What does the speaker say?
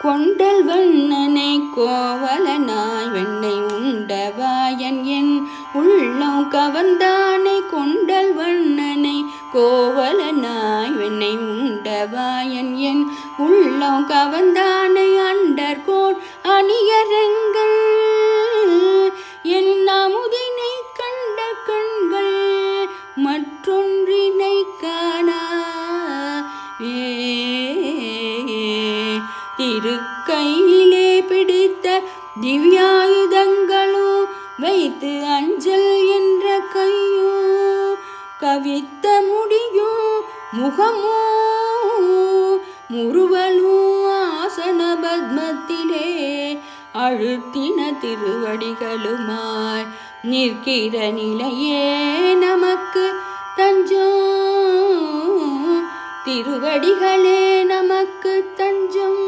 கொண்டல் வண்ணனை கோவலனாய் வெண்ணை உண்டவாயன் என் உள்ளம் கவர்ந்தானை கொண்டல் வண்ணனை கோவலனாய் வெண்ணை உண்டவாயன் என் உள்ளம் கவர்ந்தானை அண்டர்கோன் அணியரங்கள் என் அமுதினை கண்ட கண்கள் மற்றொன்றினை காணா திருக்கையிலே பிடித்த திவ்யாயுதங்களோ வைத்து அஞ்சல் என்ற கையோ கவித்த முடியோ முகமோ முறுவலோ ஆசன பத்மத்திலே அழுத்தின திருவடிகளுமாய் நிற்கிற நிலையே நமக்கு தஞ்சம் திருவடிகளே நமக்கு தஞ்சம்.